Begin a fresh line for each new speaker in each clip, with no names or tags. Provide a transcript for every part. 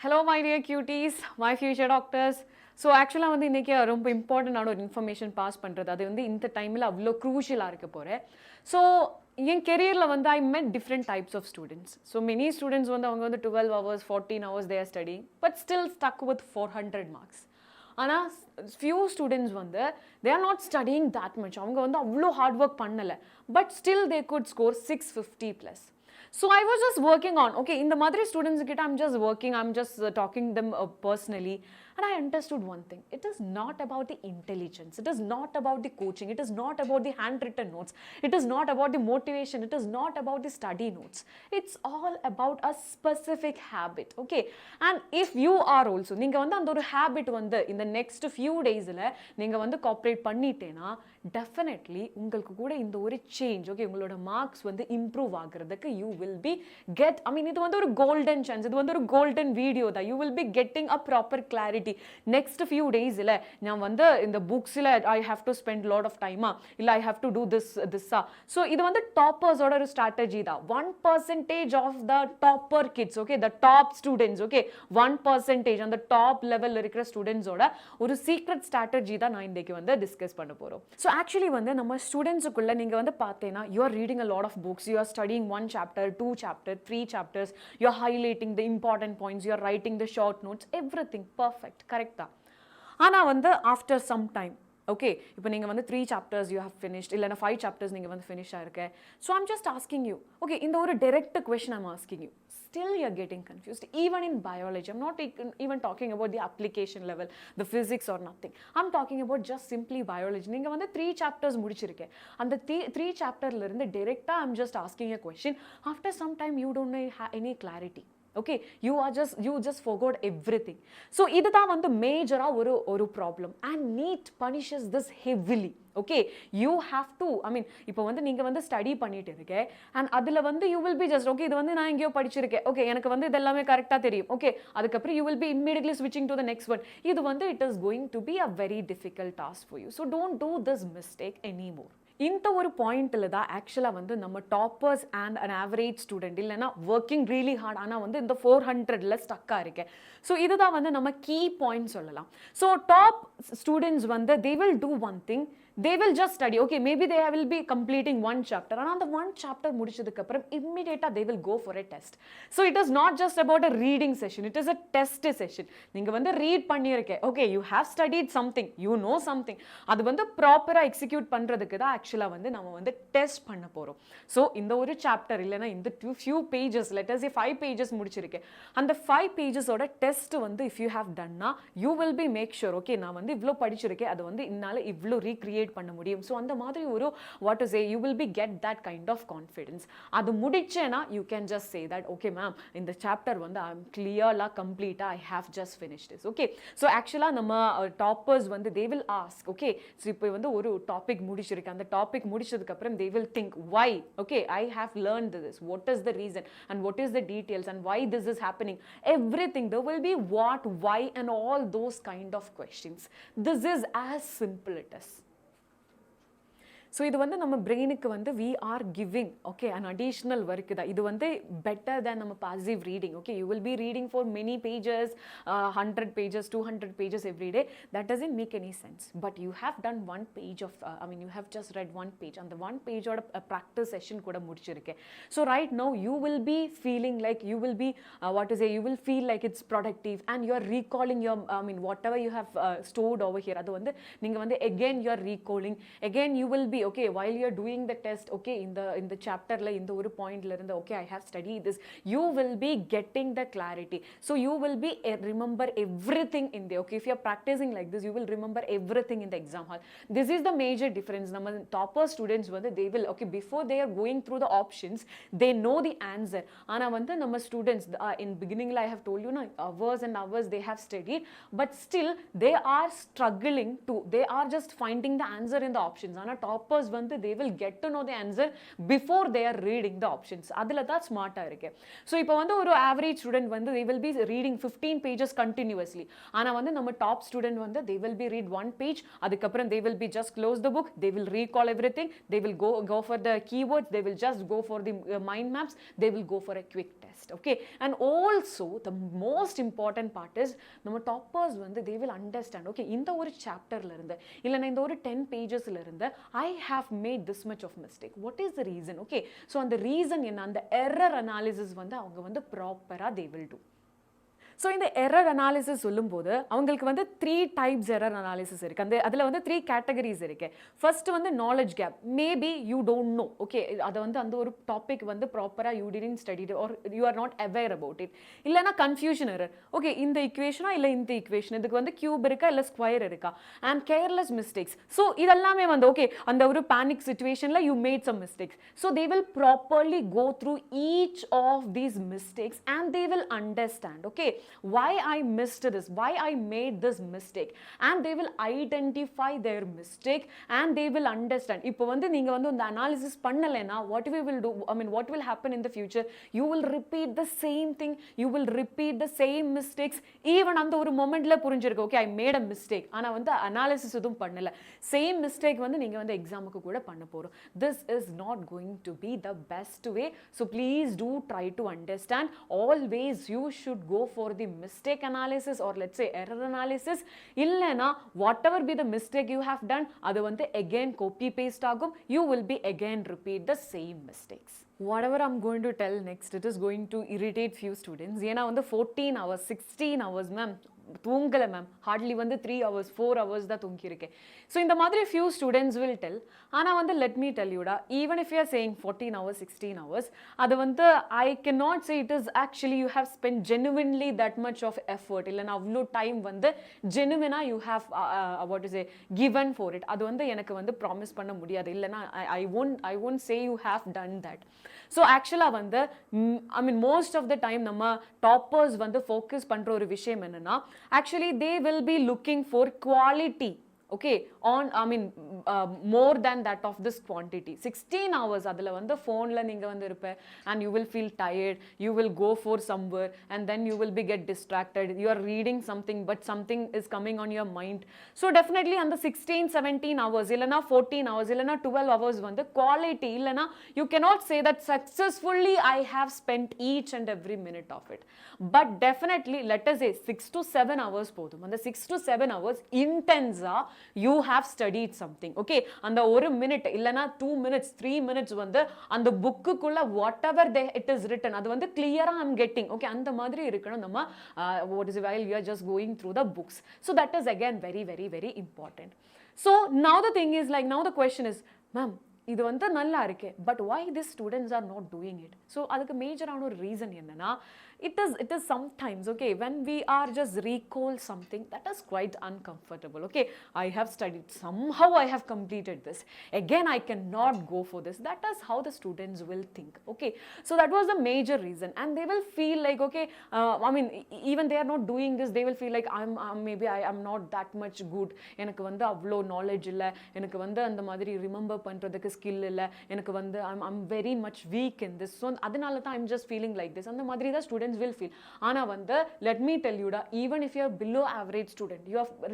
Hello my dear cuties, my future doctors. So actually வந்து இன்னைக்கு ரொம்ப இம்பார்ட்டன்டான ஒரு இன்ஃபர்மேஷன் பாஸ் பண்ணுறது அது வந்து இந்த டைமில் அவ்வளோ க்ரூஷியலாக இருக்க போகிறேன். ஸோ என் கெரியரில் வந்து I met different types of students. So many students வந்து அவங்க வந்து 12 hours 14 hours they are studying but still stuck with 400 marks. ஆனால் ஃபியூ ஸ்டூடெண்ட்ஸ் வந்து they are not studying that much. அவங்க வந்து அவ்வளோ ஹார்ட் ஒர்க் பண்ணலை but still they could score 650 plus. So I was just working on, okay, in the Madri students, I'm just working, I'm just talking them personally. And I understood one thing. It is not about the intelligence. It is not about the coaching. It is not about the handwritten notes. It is not about the motivation. It is not about the study notes. It's all about a specific habit, okay? And if you are also, நீங்க வந்து அந்த ஒரு habit வந்து in the next few daysல நீங்க வந்து cooperate பண்ணிட்டேனா definitely உங்களுக்கு கூட இந்த ஒரு change, okay, உங்களோட marks வந்து improve ஆகிறதுக்கு you will be இது வந்து ஒரு golden chance. இது வந்து ஒரு golden video தான். You will be getting a proper clarity. Next few days இல்ல நான் வந்து இந்த புக்ஸ்ல I have to spend lot of time இல்ல I have to do this. So இது வந்து toppers ஓட ஒரு strategy தான். 1% of the topper kids, okay, the top students, okay, 1% அந்த top level இருக்கிற students ஓட ஒரு secret strategy தான் நான் இன்னைக்கு வந்து discuss பண்ண போறோம். So actually வந்து நம்ம ஸ்டூடெண்ட்ஸுக்குள்ள நீங்க வந்து பார்த்தேனா you are reading a lot of books, you are studying 1 chapter, 2 chapter, 3 chapters, you are highlighting the important points, you are writing the short notes, everything perfect. Correct தான். ஆனால் வந்து after some time, okay, இப்போ நீங்கள் வந்து 3 chapters you have finished இல்லைனா 5 chapters நீங்கள் வந்து finish ஆயிருக்க. So I'm just asking you, okay, இந்த ஒரு direct question I'm asking you. Still you're getting confused. Even in biology, I'm not even talking about the application level, the physics or nothing. I'm talking about just simply biology. நீங்கள் வந்து 3 chapters முடிச்சிருக்கேன். அந்த 3 chapterல இருந்து directா I'm just asking a question. After some time you don't have any clarity. Okay, you just forgot everything. So இதுதான் வந்து மேஜரா ஒரு problem and Neet punishes this heavily. Okay, you have to, இப்போ வந்து நீங்க வந்து ஸ்டடி பண்ணிட்டு இருக்க and அதுல வந்து you will be just, okay, இது வந்து நான் எங்கேயோ படிச்சிருக்கேன், okay, எனக்கு வந்து இதெல்லாமே கரெக்டா தெரியும், okay, அதுக்கப்புறம் you will be immediately switching to the next one. இது வந்து it is going to be a very difficult task for you. So don't do this mistake anymore. இந்த ஒரு பாயிண்ட்ல தான் ஆக்சுவலாக வந்து நம்ம toppers and an average student இல்லைனா ஒர்க்கிங் ரியலி ஹார்ட் ஆனால் வந்து இந்த 400ல ஸ்டக்காக இருக்கேன். ஸோ இதுதான் வந்து நம்ம கீ பாயிண்ட் சொல்லலாம். ஸோ டாப் ஸ்டூடெண்ட்ஸ் வந்து they will do one thing, they will just study, okay, maybe they will be completing 1 chapter ஆனால் அந்த 1 chapter முடிச்சதுக்கு அப்புறம் immediately they will go for a test. So it is not just about a reading session, it is a test session. நீங்க வந்து read பண்ணியிருக்கேன், okay, you have studied something, you know something, அது வந்து ப்ராப்பரா execute பண்றதுக்கு தான் ஆக்சுவலாக வந்து நம்ம வந்து டெஸ்ட் பண்ண போறோம். ஸோ இந்த ஒரு சாப்டர் இல்லைனா இந்த few pages, let us say 5 pages முடிச்சிருக்கேன், அந்த 5 pagesோட டெஸ்ட் வந்து if you have done na, you will be make sure, okay, நான் வந்து இவ்வளோ படிச்சிருக்கேன், அது வந்து என்னால இவ்வளோ ரீக்ரியேட் பண்ண முடியும். ஸோ அந்த மாதிரி ஒரு what to say, you will be get that kind of confidence. அது முடிச்சேனா you can just say that, okay ma'am, இந்த சாப்டர் வந்து I am clearly complete, I have just finished this. Okay, so actually நம்ம toppers வந்து they will ask, okay, so இப்போ வந்து ஒரு topic முடிச்சிருக்கேன், அந்த டாபிக் முடிச்சதுக்கு அப்புறம் they will think why, okay, I have learned this, what is the reason and what is the details and why this is happening, everything. There will be what, why and all those kind of questions. This is as simple it is. So இது வந்து நம்ம பிரெயினுக்கு வந்து we are giving, okay, an additional work தான். இது வந்து better than நம்ம passive reading. Okay, you will be reading for many pages, 100 pages, 200 pages every day. That doesn't make any sense. But you have done 1 page of, you have just read 1 page. அந்த 1 page ஓட practice session கூட முடிச்சிருக்கேன். So right now you will be feeling like you will be, you will feel like it's productive and you are recalling your, whatever you have stored over here. அது வந்து நீங்க வந்து again you are recalling, again you will be, okay, while you are doing the test, okay, in the chapter la இந்த ஒரு பாயிண்ட்ல இருந்து, okay, I have studied this, you will be getting the clarity. So you will be remember everything in there. Okay, if you are practicing like this, you will remember everything in the exam hall. This is the major difference. நம்ம topper students வந்து they will, okay, before they are going through the options, they know the answer. ஆனா வந்து நம்ம students in beginning la I have told you na, hours and hours they have studied but still they are struggling to, they are just finding the answer in the options. ஆனா top வந்து they will get to know the answer before they are reading the options. அதுல தான் ஸ்மார்ட்டா இருக்கு. So இப்போ வந்து ஒரு average student வந்து they will be reading 15 pages continuously. ஆனா வந்து நம்ம டாப் ஸ்டூடெண்ட் வந்து they will be read 1 page, அதுக்கப்புறம் they will be just close the book, they will recall everything, they will go for the keywords, they will just go for the mind maps, they will go for a quick test. best. Okay, and also the most important part is நம்ம toppers வந்து they will understand. Okay, இந்த ஒரு chapterல இருந்து இல்லனா இந்த ஒரு 10 pagesல இருந்து I have made this much of mistake. What is the reason? Okay, so அந்த reason என்ன, அந்த error analysis வந்து அவங்க வந்து ப்ராப்பரா they will do. ஸோ இந்த எரர் அனாலிசிஸ் சொல்லும்போது அவங்களுக்கு வந்து 3 டைப்ஸ் எரர் அனாலிசிஸ் இருக்குது. அந்த அதில் வந்து 3 கேட்டகரிஸ் இருக்குது. ஃபர்ஸ்ட் வந்து knowledge gap. Maybe you don't know. Okay, அதை வந்து அந்த ஒரு டாபிக் வந்து ப்ராப்பராக you didn't study or you are not aware about it. இல்லைனா கன்ஃபியூஷன் எரர். ஓகே, இந்த ஈக்குவேஷனா இல்லை இந்த ஈக்குவேஷன், இதுக்கு வந்து கியூப் இருக்கா இல்லை ஸ்கொயர் இருக்கா, அண்ட் கேர்லெஸ் மிஸ்டேக்ஸ். ஸோ இதெல்லாமே வந்து ஓகே, அந்த ஒரு பேனிக் சுச்சுவேஷனில் you made some mistakes. So they will properly go through each of these mistakes and they will understand. Okay, why I missed this, why I made this mistake, and they will identify their mistake and they will understand. இப்போ வந்து நீங்க வந்து அந்த analysis பண்ணலைனா what we will do, I mean what will happen in the future, you will repeat the same thing, you will repeat the same mistakes. even அந்த ஒரு momentல புரிஞ்சிருக்கு, okay I made a mistake, ஆனா வந்து analysis எதுவும் பண்ணல, same mistake வந்து நீங்க வந்து எக்ஸாமுக்கு கூட பண்ண போறோம். This is not going to be the best way, so please do try to understand. Always you should go for the mistake analysis or let's say error analysis. Illana whatever be the mistake you have done, adu வந்து again copy paste ஆகும், you will be again repeat the same mistakes. Whatever I'm going to tell next, it is going to irritate few students. ஏன்னா வந்து 14 hours 16 hours ma'am தூங்கலை ma'am, hardly வந்து 3 hours 4 hours தான் தூங்கியிருக்கேன். So இந்த மாதிரி few students will tell. ஆனால் வந்து let me tell யூடா, even if you are saying 14 hours 16 hours, அது வந்து I can not say it is actually you have spend genuinely that much of effort. இல்லைனா அவ்வளோ டைம் வந்து ஜெனுவினாக you have what is a given for it. அது வந்து எனக்கு வந்து ப்ராமிஸ் பண்ண முடியாது. இல்லைனா I won't say you have done that. So ஆக்சுவலாக வந்து I mean most of the time நம்ம டாப்பர்ஸ் வந்து ஃபோக்கஸ் பண்ணுற ஒரு விஷயம் என்னென்னா, actually they will be looking for quality, okay, on I mean more than that of this quantity. 16 hours adula vandu phone la neenga vandu irupe and you will feel tired, you will go for somewhere and then you will be get distracted, you are reading something but something is coming on your mind. So definitely and the 16 17 hours illana 14 hours illana 12 hours vandu quality illana you cannot say that successfully I have spent each and every minute of it. But definitely let us say 6 to 7 hours podum, and the 6 to 7 hours intense you have studied something. Okay, and the 1 minute illana 2 minutes 3 minutes வந்து அந்த புக்குக்குள்ள whatever it is written அது வந்து clear-ஆ I'm getting. Okay, அந்த மாதிரி இருக்கணும் நம்ம what is while you are just going through the books. So that is again very very very important. So now the thing is like, now the question is, ma'am இது வந்து நல்லா இருக்கு, but why these students are not doing it? So அதுக்கு மேஜரான ஒரு reason என்னன்னா, it is sometimes, okay, when we are just recall something that is quite uncomfortable. Okay, I have studied, somehow I have completed this, again I cannot go for this. That is how the students will think. Okay, so that was the major reason, and they will feel like, okay, I mean even they are not doing this, they will feel like maybe I am not that much good, எனக்கு வந்து அவ்வளோ knowledge இல்ல, எனக்கு வந்து அந்த மாதிரி remember பண்றதுக்கு skill இல்ல, எனக்கு வந்து I'm very much weak in this, so அதனால தான் I'm just feeling like this. அந்த மாதிரி தான் students will feel. ஆனா வந்து let me tell you da, even if you are below average student,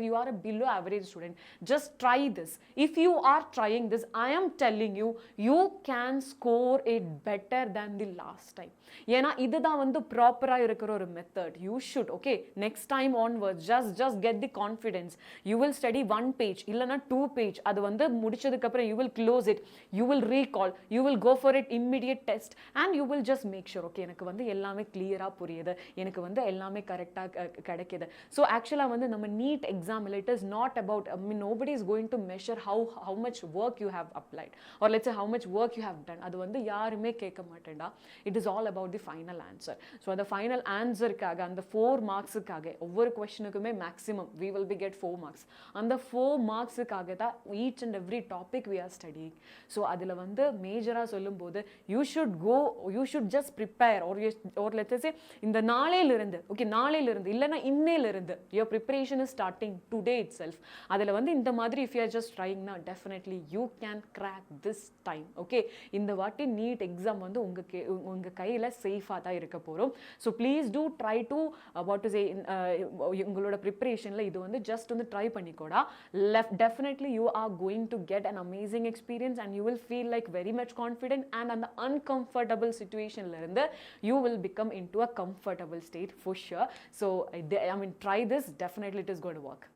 you are a below average student, just try this. If you are trying this, I am telling you, you can score it better than the last time. ஏன்னா இதுதான் வந்து ப்ராப்பரா இருக்கிற ஒரு method. You should, okay, next time onwards just get the confidence. You will study 1 page இல்லனா 2 page, அது வந்து முடிச்சதுக்கு அப்புறம் you will close it, you will recall, you will go for it immediate test, and you will just make sure, okay, எனக்கு வந்து எல்லாமே கிளியரா புரியுது, எனக்கு வந்து எல்லாமே கரெக்டா கிடைக்குது. So actually வந்து நம்ம NEET exam, it is not about, I mean nobody is going to measure how much work you have applied, or let's say how much work you have done. அது வந்து யாருமே கேட்க மாட்டேன்டா. It is all about the final answer. So the final answer kaga and the 4 marks kaga over question kume maximum we will be get 4 marks, and the 4 marks kaga da each and every topic we are studying. So adula vandu major ah sollumbodhu you should just prepare, or let's say இந்த நாளையிலிருந்து இல்லைன்னா இன்னையிலிருந்து your preparation is starting today itself. அதில் வந்து இந்த மாதிரி if you are just trying now, definitely you can crack this time. Okay, இந்த வாட்டி நீட் எக்ஸாம் வந்து உங்க கையில் சேஃபாக தான் இருக்க போகிறோம். So please do try to what to say உங்களோட ப்ரிப்பரேஷனில் இது வந்து ஜஸ்ட் வந்து ட்ரை பண்ணிக்கோடா. Definitely you are going to get an amazing experience and you will feel like very much confident and அந்த uncomfortable situationலேருந்து you will become into a comfortable state for sure. So I mean, try this, definitely it is going to work.